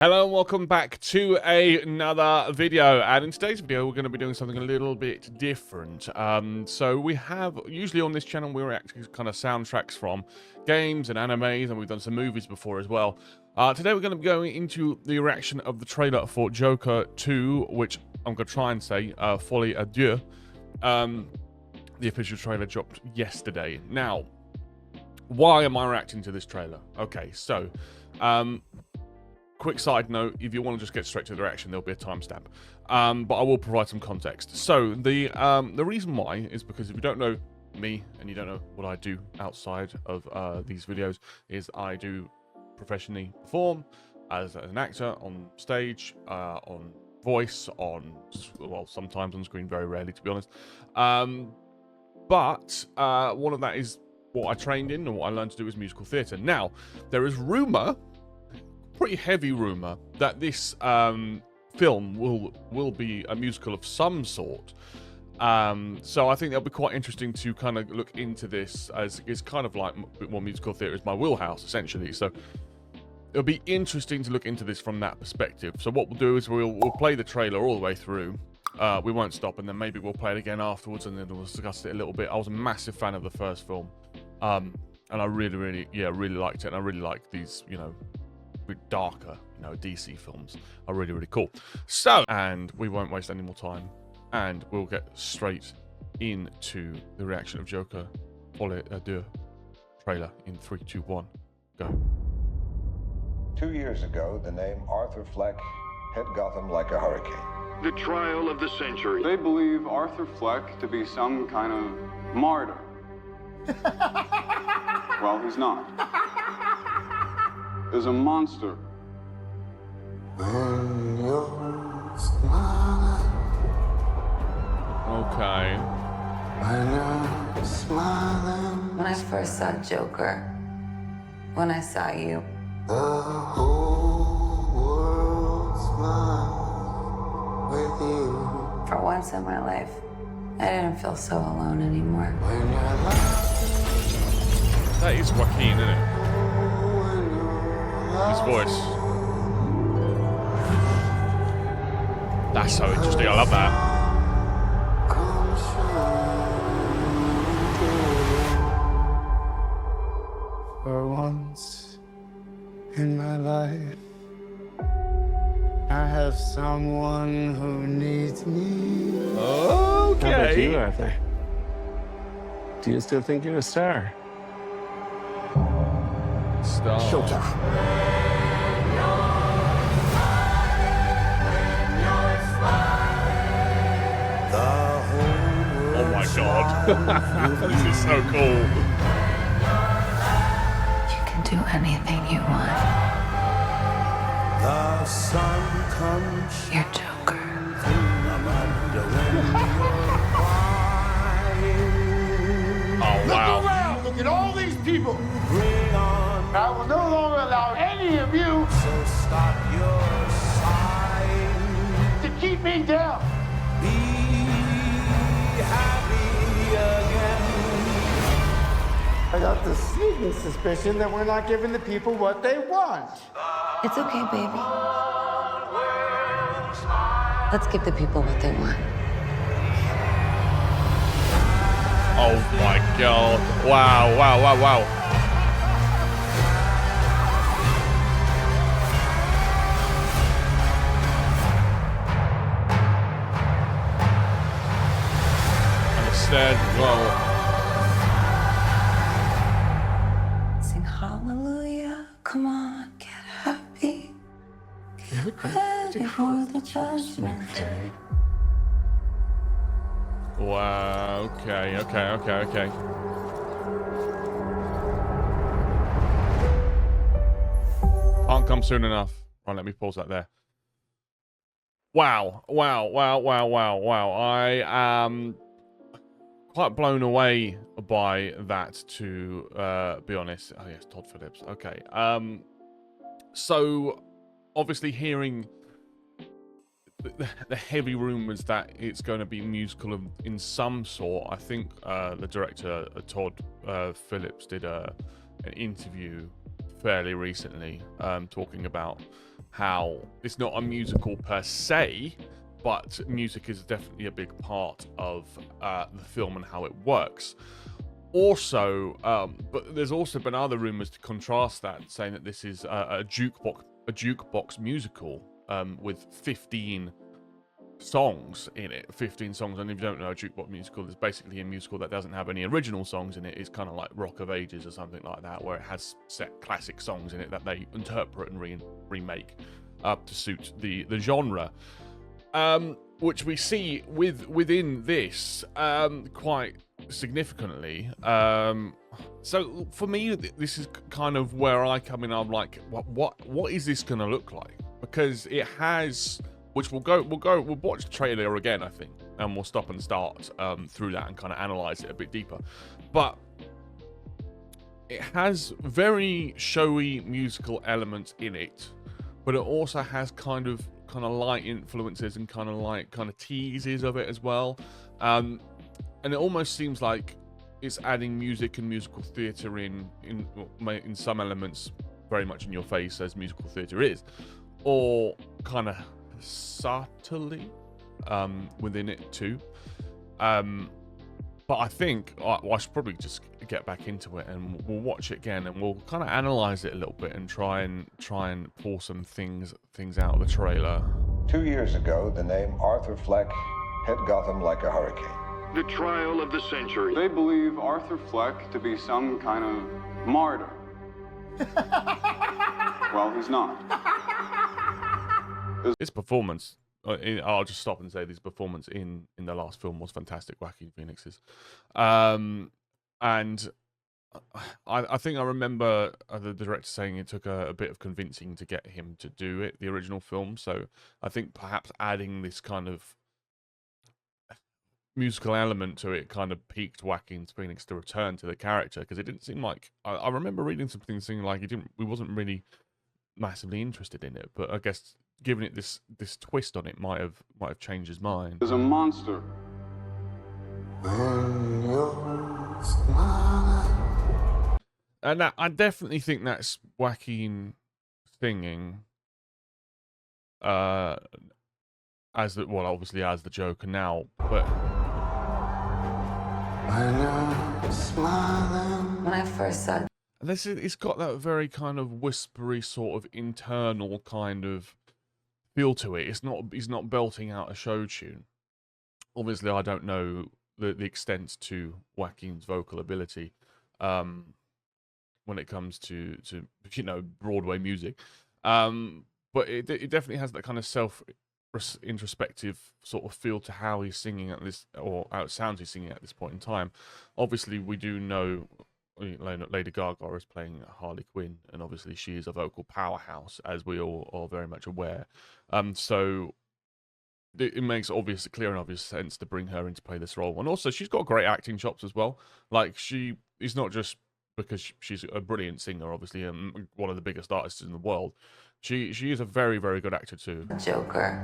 Hello and welcome back to another video, and in today's video we're going to be doing something a little bit different. So we have, usually on this channel we react to kind of soundtracks from games and animes, and we've done some movies before as well. Today we're going to be going into the reaction of the trailer for Joker 2, which I'm going to try and say, Folie à Deux. The official trailer dropped yesterday. Now, why am I reacting to this trailer? Okay, so quick side note, if you want to just get straight to the reaction, there'll be a timestamp. But I will provide some context. So the reason why is because if you don't know me and you don't know what I do outside of these videos, is I do professionally perform as an actor on stage, on voice, on, well, sometimes on screen, very rarely to be honest. But one of that is what I trained in and what I learned to do is musical theatre. Now, there is rumour, pretty heavy rumor, that this film will be a musical of some sort. So I think that'll be quite interesting to kind of look into this, as it's kind of like a bit more musical theatre is my wheelhouse essentially. So it'll be interesting to look into this from that perspective. So what we'll do is we'll play the trailer all the way through. We won't stop, and then maybe we'll play it again afterwards, and then we'll discuss it a little bit. I was a massive fan of the first film, and I really liked it, and I really like these, you know, darker, you know, DC films are really cool. So, and we won't waste any more time, and we'll get straight into the reaction of Joker Folie à Deux trailer in 3, 2, 1, go. 2 years ago, the name Arthur Fleck hit Gotham like a hurricane. The trial of the century. They believe Arthur Fleck to be some kind of martyr. Well, he's not. Is a monster. Okay. When I first saw Joker, when I saw you, the whole world smiles with you. for once in my life, I didn't feel so alone anymore. That is Joaquin, isn't it? His voice. That's so interesting. I love that. For once in my life, I have someone who needs me. Okay. How about you, Arthur? Do you still think you're a star? Star. Showtime. Oh my god. This is so cool. You can do anything you want. The sun comes. You're Joker. Oh wow. Around, look at all these people. Bring on. I will no longer allow any of you So stop your sighing. to keep me down. Be happy again. I got the sneaking suspicion that we're not giving the people what they want. It's okay, baby. Let's give the people what they want. Oh my god. Wow. And the stairs as well. Sing hallelujah. Come on, get happy. Get ready for the judgment day. Wow, okay. Can't come soon enough. Right, let me pause that there. Wow. I am quite blown away by that, to be honest. Oh yes, Todd Phillips. Okay. So obviously hearing the heavy rumors that it's going to be musical in some sort. I think the director Todd Phillips did an interview fairly recently, talking about how it's not a musical per se, but music is definitely a big part of the film and how it works. Also, but there's also been other rumors to contrast that, saying that this is a jukebox musical with 15 songs in it. 15 songs, and if you don't know, a jukebox musical is basically a musical that doesn't have any original songs in it. It's kind of like Rock of Ages or something like that, where it has set classic songs in it that they interpret and remake to suit the genre. Which we see within this quite significantly. So for me, this is kind of where I come in. I'm like, what is this going to look like? Because it has, which we'll watch the trailer again, I think, and we'll stop and start through that and kind of analyze it a bit deeper. But it has very showy musical elements in it, but it also has kind of light influences and kind of teases of it as well. And it almost seems like it's adding music and musical theatre in some elements, very much in your face as musical theatre is, or kind of subtly within it too. But I think I should probably just get back into it, and we'll watch it again, and we'll kind of analyze it a little bit and try and pull some things out of the trailer. 2 years ago, the name Arthur Fleck hit Gotham like a hurricane. The trial of the century. They believe Arthur Fleck to be some kind of martyr. Well, he's not. His performance, I'll just stop and say his performance in the last film was fantastic, Joaquin Phoenix's. And I think I remember the director saying it took a bit of convincing to get him to do it, the original film. So I think perhaps adding this kind of musical element to it kind of piqued Joaquin Phoenix to return to the character, because it didn't seem like, I remember reading something saying like he wasn't really massively interested in it, but I guess giving it this twist on it might have changed his mind. There's a monster. When you're smiling. And I definitely think that's Joaquin singing as obviously as the Joker now, but When you're smiling. When I first saw it's got that very kind of whispery sort of internal kind of feel to it. He's not belting out a show tune. Obviously, I don't know the extent to Joaquin's vocal ability when it comes to Broadway music, but it definitely has that kind of introspective sort of feel to how he's singing at this, or how it sounds he's singing at this point in time. Obviously, we do know Lady Gaga is playing Harley Quinn, and obviously she is a vocal powerhouse, as we all are very much aware. So it makes clear and obvious sense to bring her in to play this role. And also, she's got great acting chops as well. Like, she is not just because she's a brilliant singer, obviously, and one of the biggest artists in the world. She is a very, very good actor too. Joker,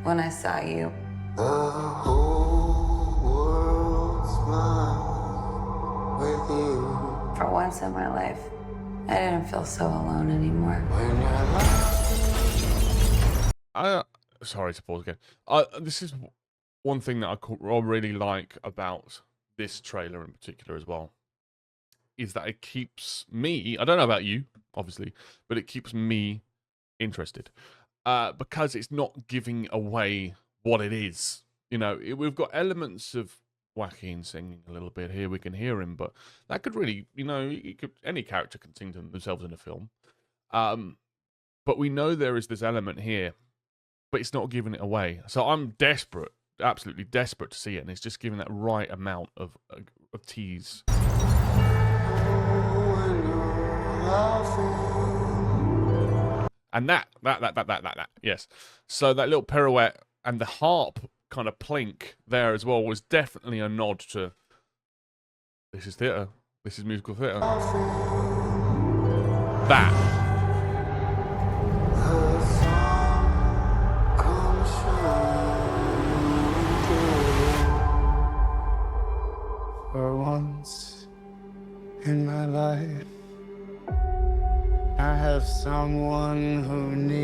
when I saw you, The whole world smiles with you. for once in my life, I didn't feel so alone anymore. When you're lying. Sorry to pause again. This is one thing that I really like about this trailer in particular as well, is that it keeps me, I don't know about you, obviously, but it keeps me interested. Because it's not giving away what it is. We've got elements of Joaquin singing a little bit here, we can hear him, but that could really, any character can sing to themselves in a film. But we know there is this element here, but it's not giving it away. So I'm desperate, absolutely desperate to see it, and it's just giving that right amount of tease. And that, yes. So that little pirouette and the harp kind of plink there as well was definitely a nod to, this is theatre, this is musical theatre. That. For once in my life, I have someone who needs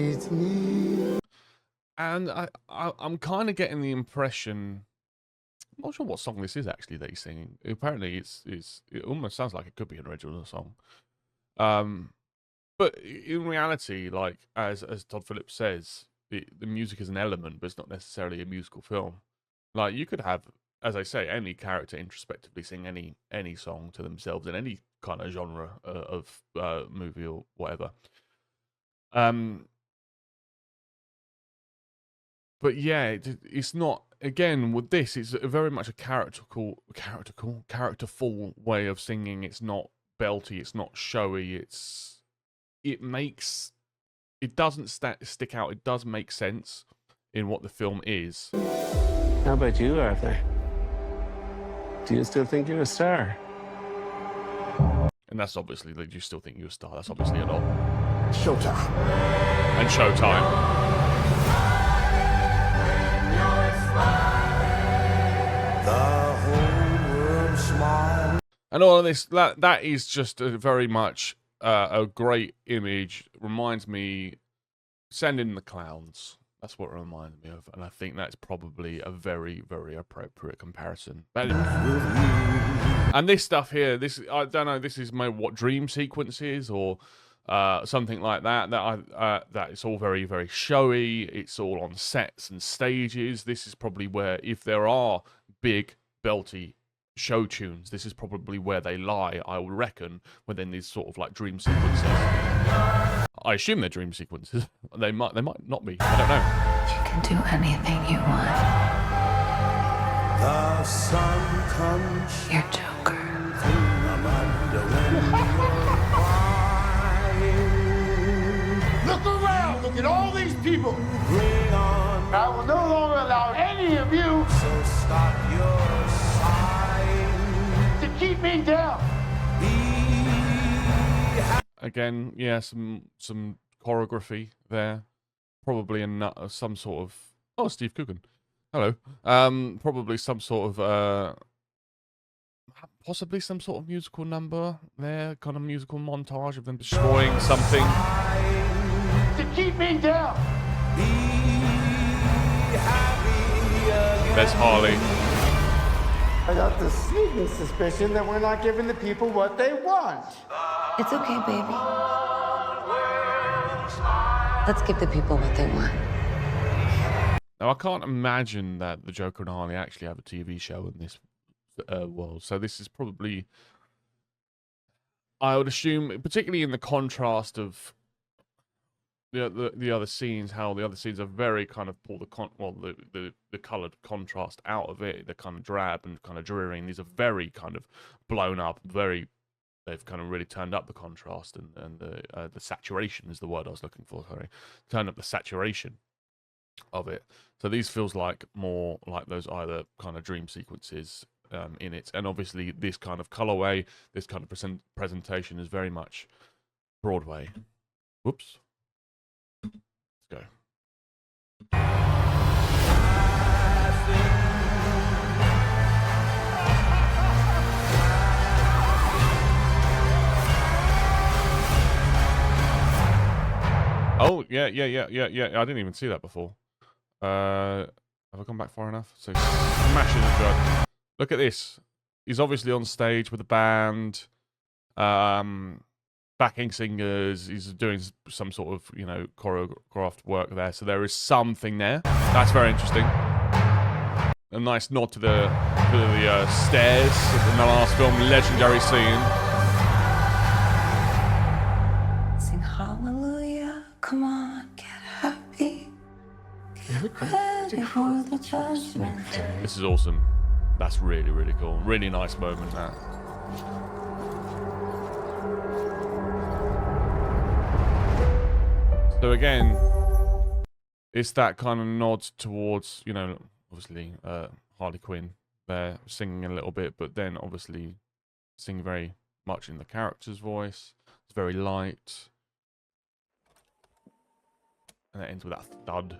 And I'm kind of getting the impression, I'm not sure what song this is actually that he's singing. Apparently, it almost sounds like it could be an original song. But in reality, like as Todd Phillips says, the music is an element, but it's not necessarily a musical film. Like you could have, as I say, any character introspectively sing any song to themselves in any kind of genre of movie or whatever. But yeah, it's not. Again, with this, it's very much a characterful way of singing. It's not belty. It's not showy. It doesn't stick out. It does make sense in what the film is. How about you, Arthur? Do you still think you're a star? And that's obviously, like, you still think you're a star. That's obviously a lot. Showtime. And Showtime. And all of this, that is just a very much a great image. Reminds me, Send in the Clowns. That's what it reminds me of. And I think that's probably a very, very appropriate comparison. And this stuff here, I don't know, this is my what dream sequences or something like that. That it's all very, very showy. It's all on sets and stages. This is probably where, if there are big, belty show tunes, this is probably where they lie, I would reckon, within these sort of like dream sequences. I assume they're dream sequences. They might not be. I don't know. You can do anything you want. The sun comes. You're Joker. Look around. Look at all these people. Bring on. I will no longer allow any of you So stop your sighing. to keep me down. Again, yeah, some choreography there. Probably some sort of... Oh, Steve Coogan. Hello. Probably some sort of... possibly some sort of musical number there. Kind of musical montage of them destroying something. To keep me down. There's Harley. I got the sneaking suspicion that we're not giving the people what they want. It's okay, baby. Let's give the people what they want. Now, I can't imagine that the Joker and Harley actually have a TV show in this world. So this is probably, I would assume, particularly in the contrast of the other scenes, how the other scenes are very kind of pull the coloured contrast out of it. They're kind of drab and kind of dreary. And these are very kind of blown up, they've kind of really turned up the contrast and the saturation is the word I was looking for. Sorry, turned up the saturation of it. So these feels like more like those either kind of dream sequences in it, and obviously this kind of colorway, this kind of presentation is very much Broadway. Whoops. Let's go. Oh, yeah. I didn't even see that before. Have I gone back far enough? So smashing the truck. Look at this. He's obviously on stage with a band, backing singers. He's doing some sort of, choreographed work there. So there is something there. That's very interesting. A nice nod to the stairs in the last film, legendary scene. Sing hallelujah. Come on, get happy. Get ready for the judgment day. This is awesome. That's really, really cool. Really nice moment, that. So again, it's that kind of nod towards, obviously Harley Quinn there singing a little bit, but then obviously singing very much in the character's voice. It's very light. And it ends with that thud.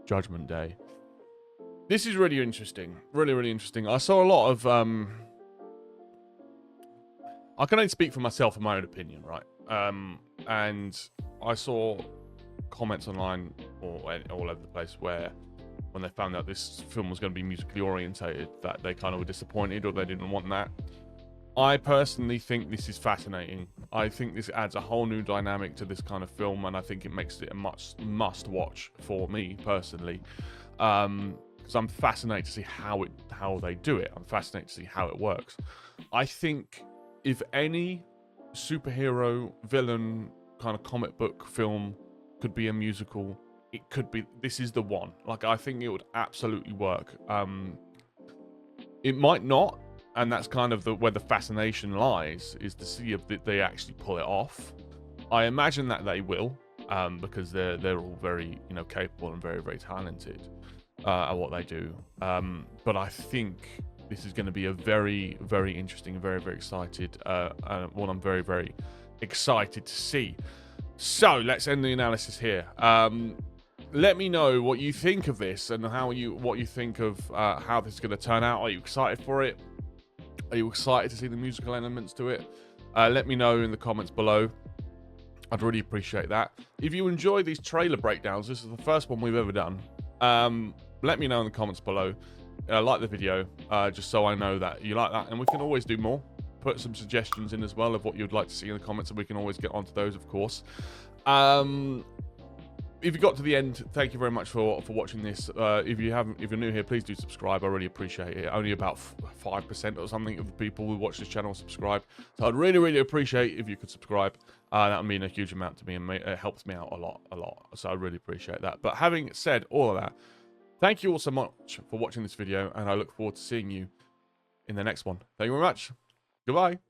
Judgment Day. This is really interesting. Really, really interesting. I saw a lot of... I can only speak for myself and my own opinion, right? And I saw comments online or all over the place where when they found out this film was going to be musically orientated, that they kind of were disappointed or they didn't want that. I personally think this is fascinating. I think this adds a whole new dynamic to this kind of film, and I think it makes it a must watch for me personally. Because I'm fascinated to see how they do it. I'm fascinated to see how it works. I think if any superhero villain kind of comic book film could be a musical, it could be. This is the one. Like, I think it would absolutely work. It might not. And that's kind of where the fascination lies, is to see if they actually pull it off. I imagine that they will, because they're all very, you know, capable and very, very talented at what they do. But I think this is going to be a very, very interesting, very, very excited, one I'm very, very excited to see. So let's end the analysis here. Let me know what you think of this and what you think of how this is going to turn out. Are you excited for it? Are you excited to see the musical elements to it? Let me know in the comments below. I'd really appreciate that. If you enjoy these trailer breakdowns, this is the first one we've ever done. Let me know in the comments below. Like the video, just so I know that you like that. And we can always do more. Put some suggestions in as well of what you'd like to see in the comments, and we can always get onto those, of course. If you got to the end, thank you very much for watching this. If you're new here, please do subscribe. I really appreciate it. Only about 5% or something of the people who watch this channel subscribe, so I'd really, really appreciate if you could subscribe. That would mean a huge amount to me, and it helps me out a lot. So I really appreciate that. But having said all of that, thank you all so much for watching this video, and I look forward to seeing you in the next one. Thank you very much. Goodbye.